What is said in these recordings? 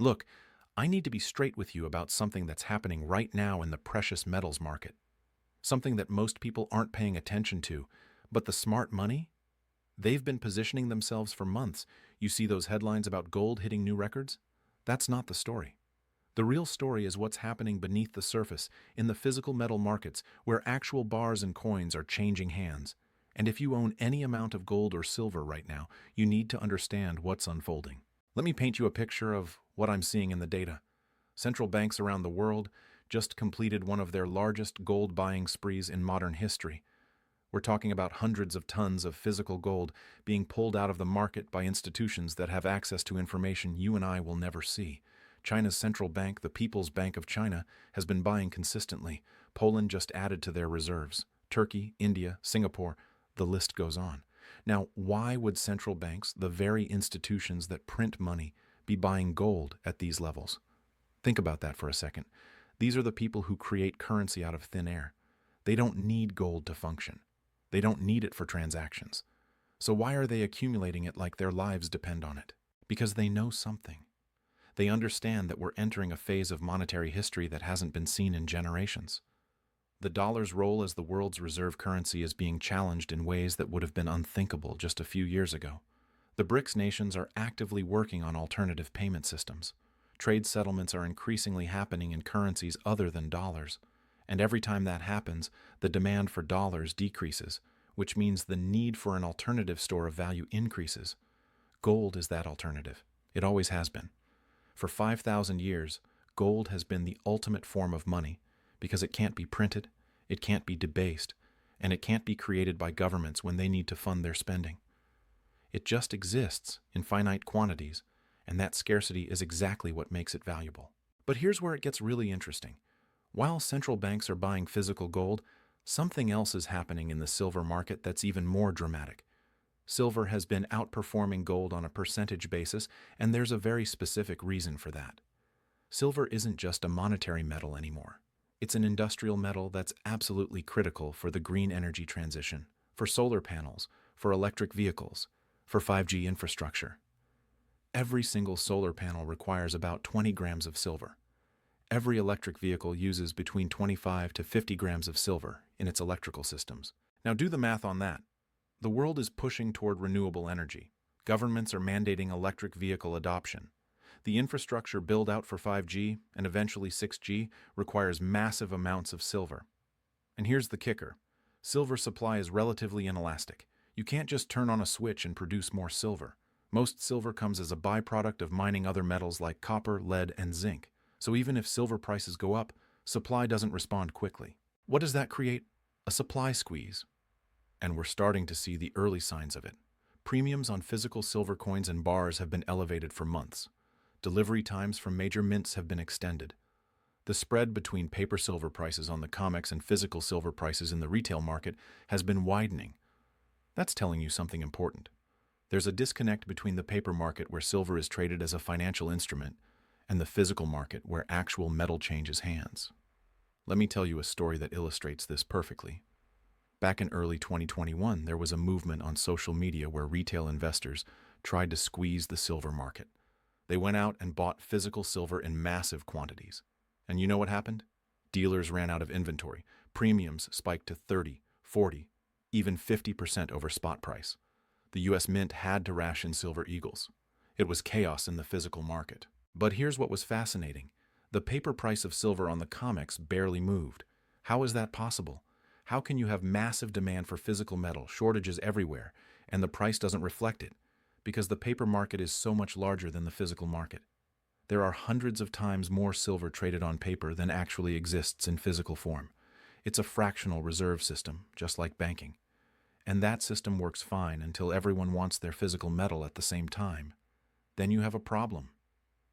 Look, I need to be straight with you about something that's happening right now in the precious metals market. Something that most people aren't paying attention to, but the smart money? They've been positioning themselves for months. You see those headlines about gold hitting new records? That's not the story. The real story is what's happening beneath the surface, in the physical metal markets, where actual bars and coins are changing hands. And if you own any amount of gold or silver right now, you need to understand what's unfolding. Let me paint you a picture of what I'm seeing in the data. Central banks around the world just completed one of their largest gold buying sprees in modern history. We're talking about hundreds of tons of physical gold being pulled out of the market by institutions that have access to information you and I will never see. China's central bank, the People's Bank of China, has been buying consistently. Poland just added to their reserves. Turkey, India, Singapore, the list goes on. Now, why would central banks, the very institutions that print money, be buying gold at these levels? Think about that for a second. These are the people who create currency out of thin air. They don't need gold to function. They don't need it for transactions. So why are they accumulating it like their lives depend on it? Because they know something. They understand that we're entering a phase of monetary history that hasn't been seen in generations. The dollar's role as the world's reserve currency is being challenged in ways that would have been unthinkable just a few years ago. The BRICS nations are actively working on alternative payment systems. Trade settlements are increasingly happening in currencies other than dollars. And every time that happens, the demand for dollars decreases, which means the need for an alternative store of value increases. Gold is that alternative. It always has been. For 5,000 years, gold has been the ultimate form of money because it can't be printed, it can't be debased, and it can't be created by governments when they need to fund their spending. It just exists in finite quantities, and that scarcity is exactly what makes it valuable. But here's where it gets really interesting. While central banks are buying physical gold, something else is happening in the silver market that's even more dramatic. Silver has been outperforming gold on a percentage basis, and there's a very specific reason for that. Silver isn't just a monetary metal anymore. It's an industrial metal that's absolutely critical for the green energy transition, for solar panels, for electric vehicles, for 5G infrastructure. Every single solar panel requires about 20 grams of silver. Every electric vehicle uses between 25 to 50 grams of silver in its electrical systems. Now do the math on that. The world is pushing toward renewable energy. Governments are mandating electric vehicle adoption. The infrastructure build-out for 5G and eventually 6G requires massive amounts of silver. And here's the kicker. Silver supply is relatively inelastic. You can't just turn on a switch and produce more silver. Most silver comes as a byproduct of mining other metals like copper, lead, and zinc. So even if silver prices go up, supply doesn't respond quickly. What does that create? A supply squeeze. And we're starting to see the early signs of it. Premiums on physical silver coins and bars have been elevated for months. Delivery times from major mints have been extended. The spread between paper silver prices on the COMEX and physical silver prices in the retail market has been widening. That's telling you something important. There's a disconnect between the paper market where silver is traded as a financial instrument and the physical market where actual metal changes hands. Let me tell you a story that illustrates this perfectly. Back in early 2021, there was a movement on social media where retail investors tried to squeeze the silver market. They went out and bought physical silver in massive quantities. And you know what happened? Dealers ran out of inventory. Premiums spiked to 30, 40, even 50% over spot price. The US Mint had to ration silver eagles. It was chaos in the physical market. But here's what was fascinating. The paper price of silver on the COMEX barely moved. How is that possible? How can you have massive demand for physical metal, shortages everywhere, and the price doesn't reflect it? Because the paper market is so much larger than the physical market. There are hundreds of times more silver traded on paper than actually exists in physical form. It's a fractional reserve system, just like banking. And that system works fine until everyone wants their physical metal at the same time. Then you have a problem.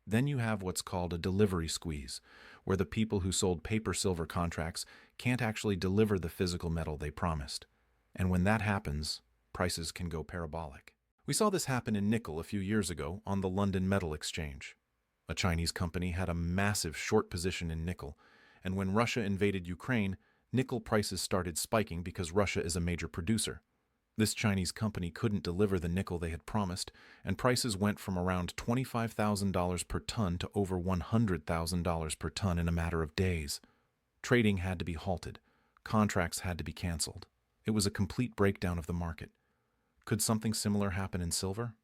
Then you have what's called a delivery squeeze, where the people who sold paper silver contracts can't actually deliver the physical metal they promised. And when that happens, prices can go parabolic. We saw this happen in nickel a few years ago on the London Metal Exchange. A Chinese company had a massive short position in nickel, and when Russia invaded Ukraine, nickel prices started spiking because Russia is a major producer. This Chinese company couldn't deliver the nickel they had promised, and prices went from around $25,000 per ton to over $100,000 per ton in a matter of days. Trading had to be halted. Contracts had to be canceled. It was a complete breakdown of the market. Could something similar happen in silver?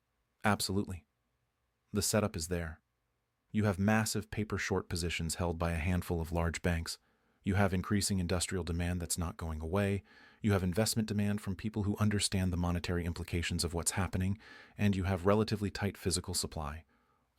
Absolutely. The setup is there. You have massive paper short positions held by a handful of large banks. You have increasing industrial demand that's not going away. You have investment demand from people who understand the monetary implications of what's happening, and you have relatively tight physical supply.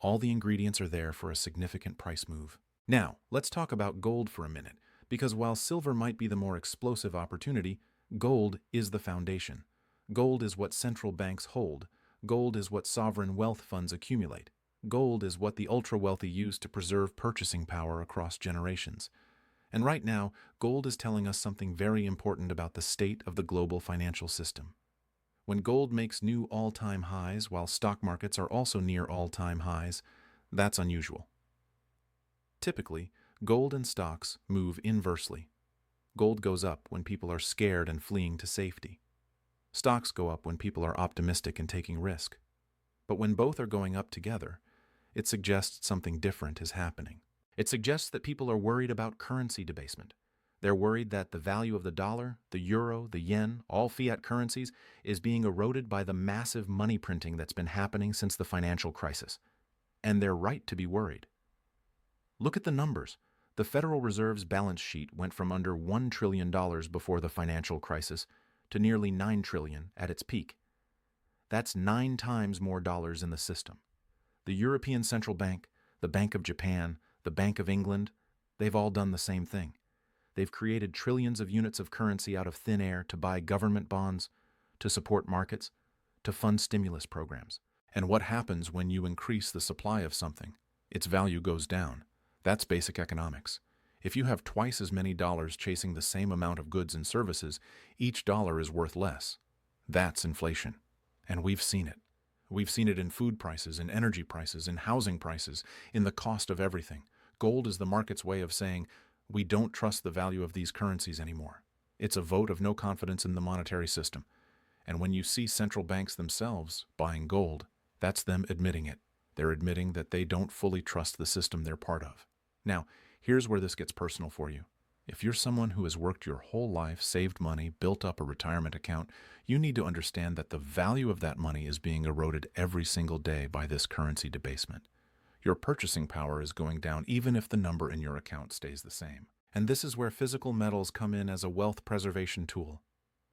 All the ingredients are there for a significant price move. Now, let's talk about gold for a minute, because while silver might be the more explosive opportunity, gold is the foundation. Gold is what central banks hold. Gold is what sovereign wealth funds accumulate. Gold is what the ultra-wealthy use to preserve purchasing power across generations. And right now, gold is telling us something very important about the state of the global financial system. When gold makes new all-time highs while stock markets are also near all-time highs, that's unusual. Typically, gold and stocks move inversely. Gold goes up when people are scared and fleeing to safety. Stocks go up when people are optimistic and taking risk. But when both are going up together, it suggests something different is happening. It suggests that people are worried about currency debasement. They're worried that the value of the dollar, the euro, the yen, all fiat currencies, is being eroded by the massive money printing that's been happening since the financial crisis. And they're right to be worried. Look at the numbers. The Federal Reserve's balance sheet went from under $1 trillion before the financial crisis to nearly $9 trillion at its peak. That's 9 times more dollars in the system. The European Central Bank, the Bank of Japan, the Bank of England, they've all done the same thing. They've created trillions of units of currency out of thin air to buy government bonds, to support markets, to fund stimulus programs. And what happens when you increase the supply of something? Its value goes down. That's basic economics. If you have twice as many dollars chasing the same amount of goods and services, each dollar is worth less. That's inflation. And we've seen it. We've seen it in food prices, in energy prices, in housing prices, in the cost of everything. Gold is the market's way of saying, we don't trust the value of these currencies anymore. It's a vote of no confidence in the monetary system. And when you see central banks themselves buying gold, that's them admitting it. They're admitting that they don't fully trust the system they're part of. Now, here's where this gets personal for you. If you're someone who has worked your whole life, saved money, built up a retirement account, you need to understand that the value of that money is being eroded every single day by this currency debasement. Your purchasing power is going down even if the number in your account stays the same. And this is where physical metals come in as a wealth preservation tool.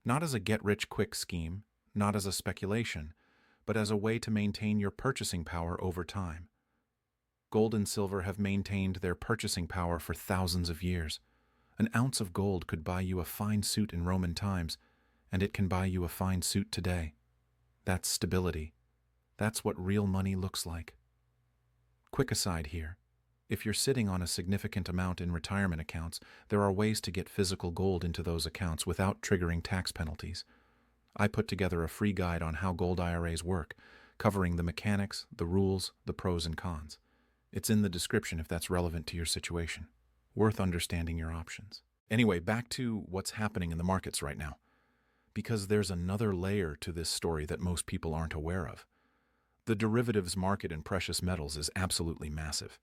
Not as a get-rich-quick scheme, not as a speculation, but as a way to maintain your purchasing power over time. Gold and silver have maintained their purchasing power for thousands of years. An ounce of gold could buy you a fine suit in Roman times, and it can buy you a fine suit today. That's stability. That's what real money looks like. Quick aside here. If you're sitting on a significant amount in retirement accounts, there are ways to get physical gold into those accounts without triggering tax penalties. I put together a free guide on how gold IRAs work, covering the mechanics, the rules, the pros and cons. It's in the description if that's relevant to your situation. Worth understanding your options. Anyway, back to what's happening in the markets right now. Because there's another layer to this story that most people aren't aware of. The derivatives market in precious metals is absolutely massive.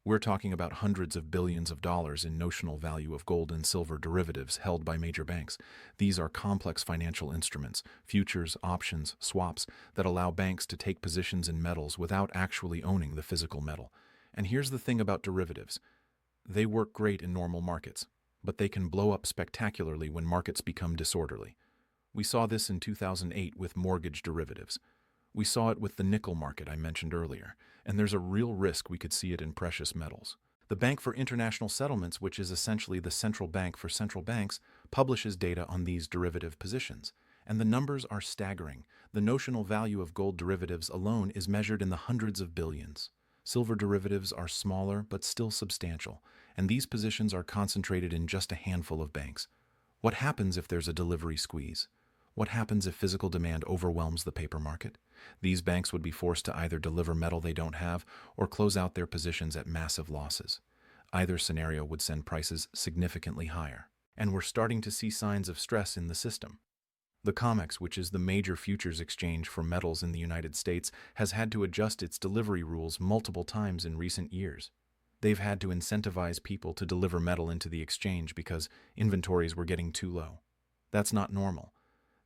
We're talking about hundreds of billions of dollars in notional value of gold and silver derivatives held by major banks. These are complex financial instruments, futures, options, swaps, that allow banks to take positions in metals without actually owning the physical metal. And here's the thing about derivatives. They work great in normal markets, but they can blow up spectacularly when markets become disorderly. We saw this in 2008 with mortgage derivatives. We saw it with the nickel market I mentioned earlier, and there's a real risk we could see it in precious metals. The Bank for International Settlements, which is essentially the central bank for central banks, publishes data on these derivative positions, and the numbers are staggering. The notional value of gold derivatives alone is measured in the hundreds of billions. Silver derivatives are smaller but still substantial, and these positions are concentrated in just a handful of banks. What happens if there's a delivery squeeze? What happens if physical demand overwhelms the paper market? These banks would be forced to either deliver metal they don't have or close out their positions at massive losses. Either scenario would send prices significantly higher. And we're starting to see signs of stress in the system. The COMEX, which is the major futures exchange for metals in the United States, has had to adjust its delivery rules multiple times in recent years. They've had to incentivize people to deliver metal into the exchange because inventories were getting too low. That's not normal.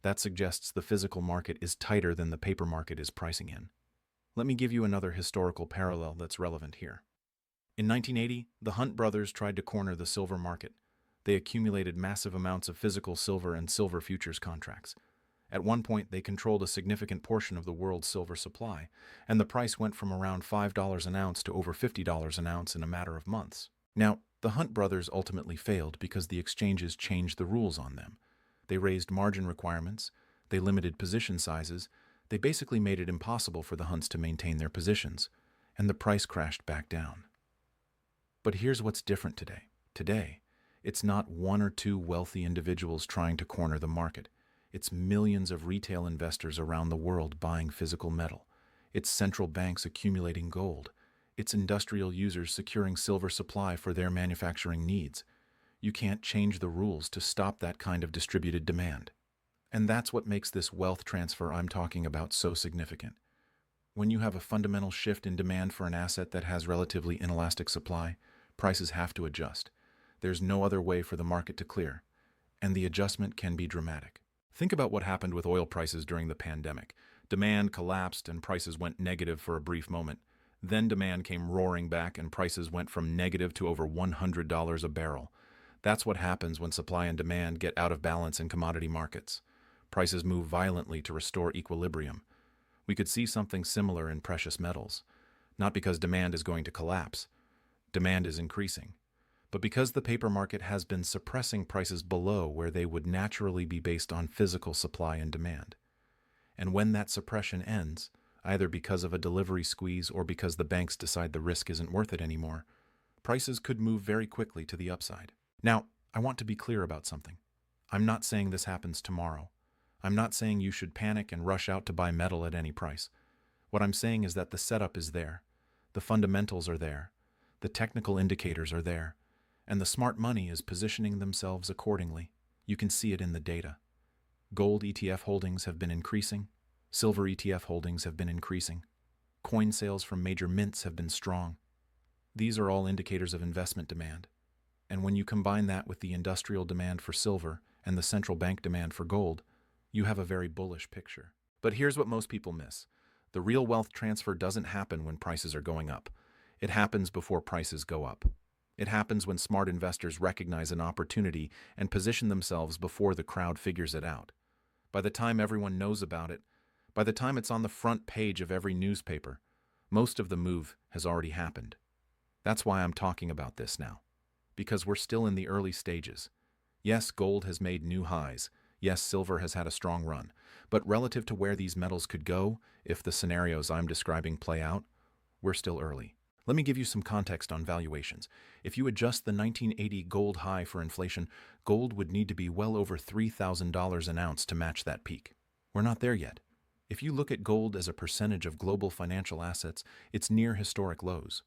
That suggests the physical market is tighter than the paper market is pricing in. Let me give you another historical parallel that's relevant here. In 1980, the Hunt brothers tried to corner the silver market. They accumulated massive amounts of physical silver and silver futures contracts. At one point, they controlled a significant portion of the world's silver supply, and the price went from around $5 an ounce to over $50 an ounce in a matter of months. Now, the Hunt brothers ultimately failed because the exchanges changed the rules on them. They raised margin requirements, they limited position sizes, they basically made it impossible for the Hunts to maintain their positions, and the price crashed back down. But here's what's different today. Today, it's not one or two wealthy individuals trying to corner the market. It's millions of retail investors around the world buying physical metal. It's central banks accumulating gold. It's industrial users securing silver supply for their manufacturing needs. You can't change the rules to stop that kind of distributed demand. And that's what makes this wealth transfer I'm talking about so significant. When you have a fundamental shift in demand for an asset that has relatively inelastic supply, prices have to adjust. There's no other way for the market to clear, and the adjustment can be dramatic. Think about what happened with oil prices during the pandemic. Demand collapsed and prices went negative for a brief moment. Then demand came roaring back and prices went from negative to over $100 a barrel. That's what happens when supply and demand get out of balance in commodity markets. Prices move violently to restore equilibrium. We could see something similar in precious metals. Not because demand is going to collapse. Demand is increasing. But because the paper market has been suppressing prices below where they would naturally be based on physical supply and demand. And when that suppression ends, either because of a delivery squeeze or because the banks decide the risk isn't worth it anymore, prices could move very quickly to the upside. Now, I want to be clear about something. I'm not saying this happens tomorrow. I'm not saying you should panic and rush out to buy metal at any price. What I'm saying is that the setup is there, the fundamentals are there, the technical indicators are there, and the smart money is positioning themselves accordingly. You can see it in the data. Gold ETF holdings have been increasing. Silver ETF holdings have been increasing. Coin sales from major mints have been strong. These are all indicators of investment demand. And when you combine that with the industrial demand for silver and the central bank demand for gold, you have a very bullish picture. But here's what most people miss. The real wealth transfer doesn't happen when prices are going up. It happens before prices go up. It happens when smart investors recognize an opportunity and position themselves before the crowd figures it out. By the time everyone knows about it, by the time it's on the front page of every newspaper, most of the move has already happened. That's why I'm talking about this now. Because we're still in the early stages. Yes, gold has made new highs. Yes, silver has had a strong run. But relative to where these metals could go, if the scenarios I'm describing play out, we're still early. Let me give you some context on valuations. If you adjust the 1980 gold high for inflation, gold would need to be well over $3,000 an ounce to match that peak. We're not there yet. If you look at gold as a percentage of global financial assets, it's near historic lows.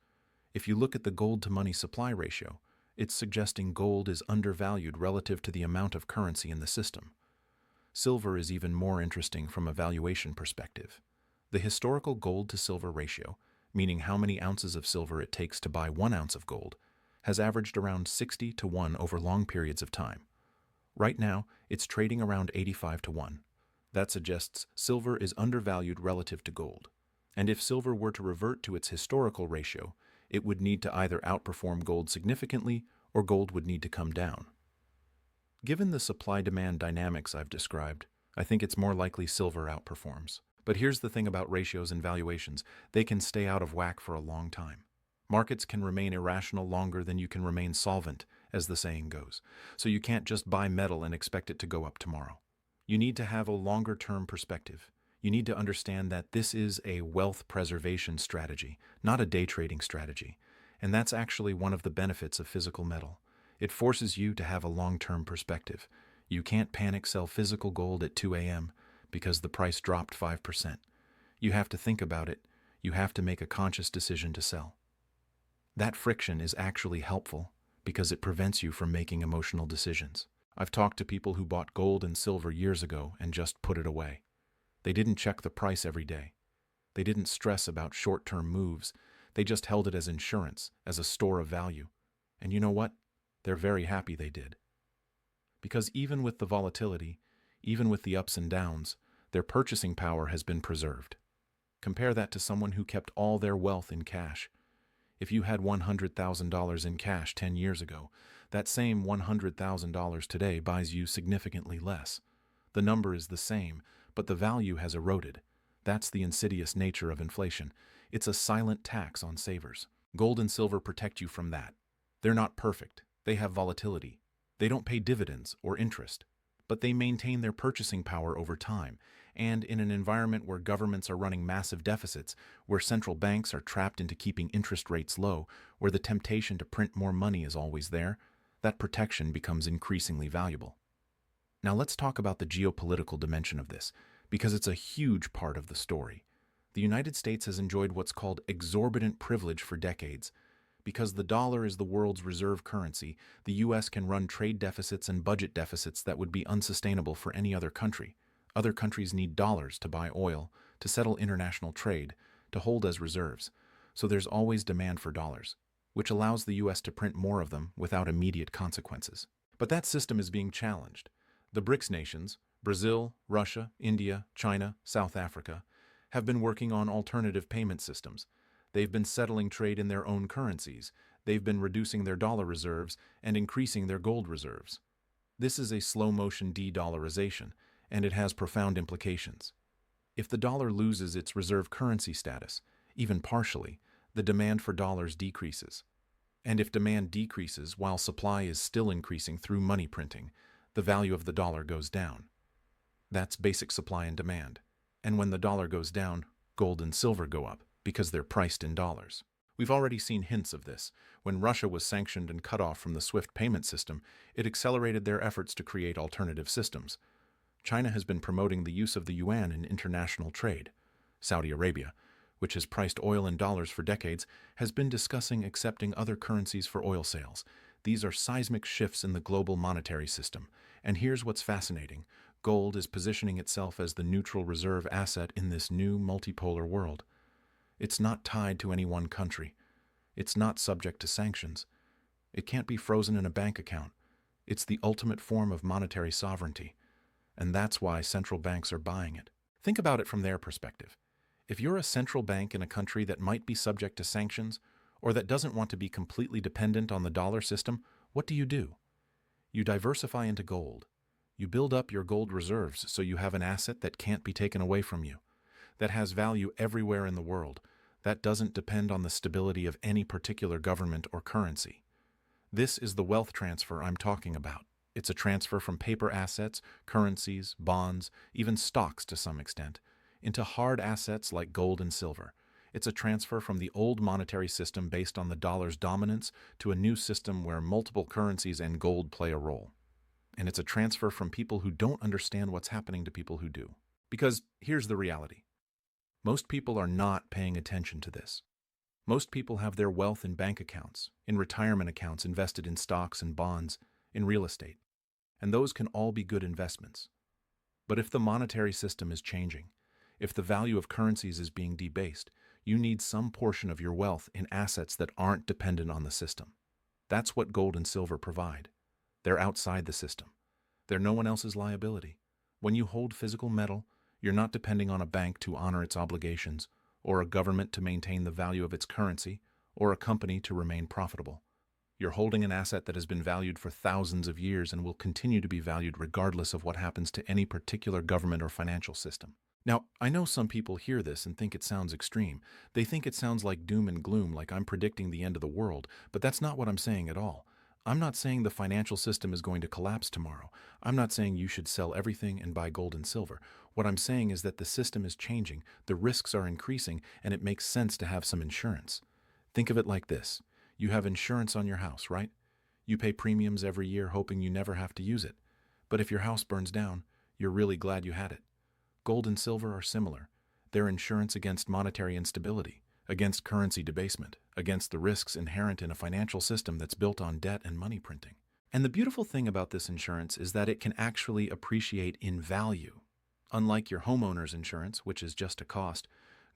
If you look at the gold-to-money supply ratio, it's suggesting gold is undervalued relative to the amount of currency in the system. Silver is even more interesting from a valuation perspective. The historical gold-to-silver ratio, meaning how many ounces of silver it takes to buy 1 ounce of gold, has averaged around 60 to 1 over long periods of time. Right now, it's trading around 85 to 1. That suggests silver is undervalued relative to gold. And if silver were to revert to its historical ratio, it would need to either outperform gold significantly or gold would need to come down. Given the supply-demand dynamics I've described, I think it's more likely silver outperforms. But here's the thing about ratios and valuations. They can stay out of whack for a long time. Markets can remain irrational longer than you can remain solvent, as the saying goes. So you can't just buy metal and expect it to go up tomorrow. You need to have a longer-term perspective. You need to understand that this is a wealth preservation strategy, not a day trading strategy. And that's actually one of the benefits of physical metal. It forces you to have a long-term perspective. You can't panic sell physical gold at 2 a.m. because the price dropped 5%. You have to think about it. You have to make a conscious decision to sell. That friction is actually helpful because it prevents you from making emotional decisions. I've talked to people who bought gold and silver years ago and just put it away. They didn't check the price every day. They didn't stress about short-term moves. They just held it as insurance, as a store of value. And you know what? They're very happy they did. Because even with the volatility, even with the ups and downs, their purchasing power has been preserved. Compare that to someone who kept all their wealth in cash. If you had $100,000 in cash 10 years ago, that same $100,000 today buys you significantly less. The number is the same, but the value has eroded. That's the insidious nature of inflation. It's a silent tax on savers. Gold and silver protect you from that. They're not perfect. They have volatility. They don't pay dividends or interest, but they maintain their purchasing power over time. And in an environment where governments are running massive deficits, where central banks are trapped into keeping interest rates low, where the temptation to print more money is always there, that protection becomes increasingly valuable. Now let's talk about the geopolitical dimension of this, because it's a huge part of the story. The United States has enjoyed what's called exorbitant privilege for decades. Because the dollar is the world's reserve currency, the U.S. can run trade deficits and budget deficits that would be unsustainable for any other country. Other countries need dollars to buy oil, to settle international trade, to hold as reserves. So there's always demand for dollars, which allows the U.S. to print more of them without immediate consequences. But that system is being challenged. The BRICS nations, Brazil, Russia, India, China, South Africa, have been working on alternative payment systems. They've been settling trade in their own currencies. They've been reducing their dollar reserves and increasing their gold reserves. This is a slow-motion de-dollarization, and it has profound implications. If the dollar loses its reserve currency status, even partially, the demand for dollars decreases. And if demand decreases while supply is still increasing through money printing, the value of the dollar goes down. That's basic supply and demand. And when the dollar goes down, gold and silver go up, because they're priced in dollars. We've already seen hints of this. When Russia was sanctioned and cut off from the SWIFT payment system, it accelerated their efforts to create alternative systems. China has been promoting the use of the yuan in international trade. Saudi Arabia, which has priced oil in dollars for decades, has been discussing accepting other currencies for oil sales. These are seismic shifts in the global monetary system. And here's what's fascinating. Gold is positioning itself as the neutral reserve asset in this new multipolar world. It's not tied to any one country. It's not subject to sanctions. It can't be frozen in a bank account. It's the ultimate form of monetary sovereignty. And that's why central banks are buying it. Think about it from their perspective. If you're a central bank in a country that might be subject to sanctions, or that doesn't want to be completely dependent on the dollar system, what do? You diversify into gold. You build up your gold reserves so you have an asset that can't be taken away from you, that has value everywhere in the world, that doesn't depend on the stability of any particular government or currency. This is the wealth transfer I'm talking about. It's a transfer from paper assets, currencies, bonds, even stocks to some extent, into hard assets like gold and silver. It's a transfer from the old monetary system based on the dollar's dominance to a new system where multiple currencies and gold play a role. And it's a transfer from people who don't understand what's happening to people who do. Because here's the reality. Most people are not paying attention to this. Most people have their wealth in bank accounts, in retirement accounts invested in stocks and bonds, in real estate. And those can all be good investments. But if the monetary system is changing, if the value of currencies is being debased, you need some portion of your wealth in assets that aren't dependent on the system. That's what gold and silver provide. They're outside the system. They're no one else's liability. When you hold physical metal, you're not depending on a bank to honor its obligations, or a government to maintain the value of its currency, or a company to remain profitable. You're holding an asset that has been valued for thousands of years and will continue to be valued regardless of what happens to any particular government or financial system. Now, I know some people hear this and think it sounds extreme. They think it sounds like doom and gloom, like I'm predicting the end of the world, but that's not what I'm saying at all. I'm not saying the financial system is going to collapse tomorrow. I'm not saying you should sell everything and buy gold and silver. What I'm saying is that the system is changing, the risks are increasing, and it makes sense to have some insurance. Think of it like this. You have insurance on your house, right? You pay premiums every year hoping you never have to use it. But if your house burns down, you're really glad you had it. Gold and silver are similar. They're insurance against monetary instability, against currency debasement, against the risks inherent in a financial system that's built on debt and money printing. And the beautiful thing about this insurance is that it can actually appreciate in value. Unlike your homeowner's insurance, which is just a cost,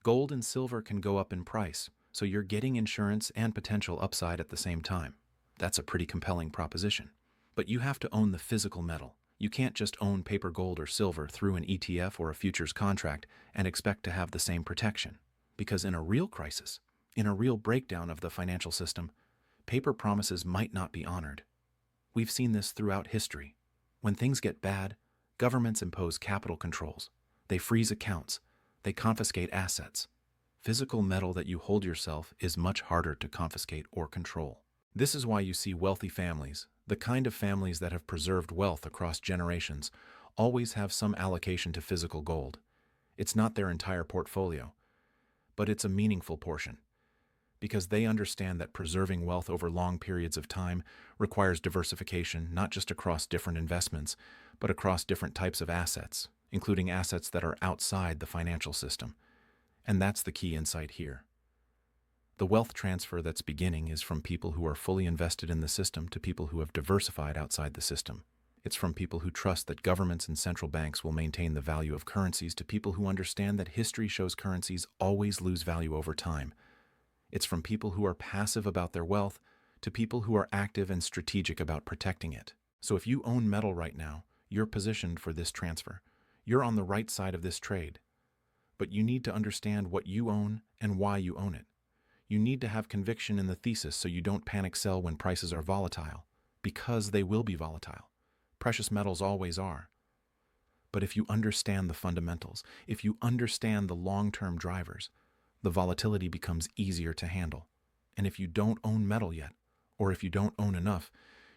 gold and silver can go up in price, so you're getting insurance and potential upside at the same time. That's a pretty compelling proposition. But you have to own the physical metal. You can't just own paper gold or silver through an ETF or a futures contract and expect to have the same protection. Because in a real crisis, in a real breakdown of the financial system, paper promises might not be honored. We've seen this throughout history. When things get bad, governments impose capital controls. They freeze accounts. They confiscate assets. Physical metal that you hold yourself is much harder to confiscate or control. This is why you see wealthy families, the kind of families that have preserved wealth across generations, always have some allocation to physical gold. It's not their entire portfolio, but it's a meaningful portion, because they understand that preserving wealth over long periods of time requires diversification, not just across different investments, but across different types of assets, including assets that are outside the financial system. And that's the key insight here. The wealth transfer that's beginning is from people who are fully invested in the system to people who have diversified outside the system. It's from people who trust that governments and central banks will maintain the value of currencies to people who understand that history shows currencies always lose value over time. It's from people who are passive about their wealth to people who are active and strategic about protecting it. So if you own metal right now, you're positioned for this transfer. You're on the right side of this trade. But you need to understand what you own and why you own it. You need to have conviction in the thesis so you don't panic sell when prices are volatile, because they will be volatile. Precious metals always are. But if you understand the fundamentals, if you understand the long-term drivers, the volatility becomes easier to handle. And if you don't own metal yet, or if you don't own enough,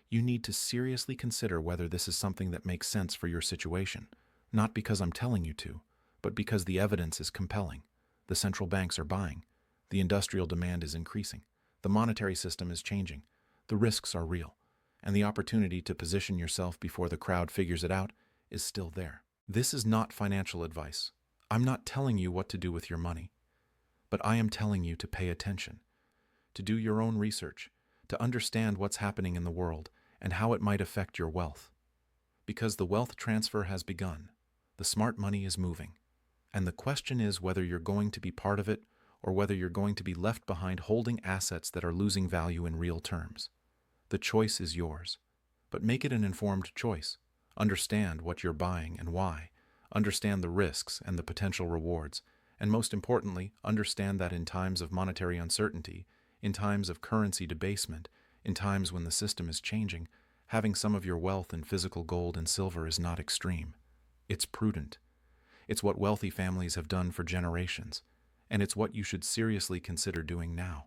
you need to seriously consider whether this is something that makes sense for your situation, not because I'm telling you to, but because the evidence is compelling. The central banks are buying. The industrial demand is increasing. The monetary system is changing. The risks are real. And the opportunity to position yourself before the crowd figures it out is still there. This is not financial advice. I'm not telling you what to do with your money. But I am telling you to pay attention, to do your own research, to understand what's happening in the world and how it might affect your wealth. Because the wealth transfer has begun. The smart money is moving. And the question is whether you're going to be part of it or whether you're going to be left behind holding assets that are losing value in real terms. The choice is yours. But make it an informed choice. Understand what you're buying and why. Understand the risks and the potential rewards. And most importantly, understand that in times of monetary uncertainty, in times of currency debasement, in times when the system is changing, having some of your wealth in physical gold and silver is not extreme. It's prudent. It's what wealthy families have done for generations. And it's what you should seriously consider doing now.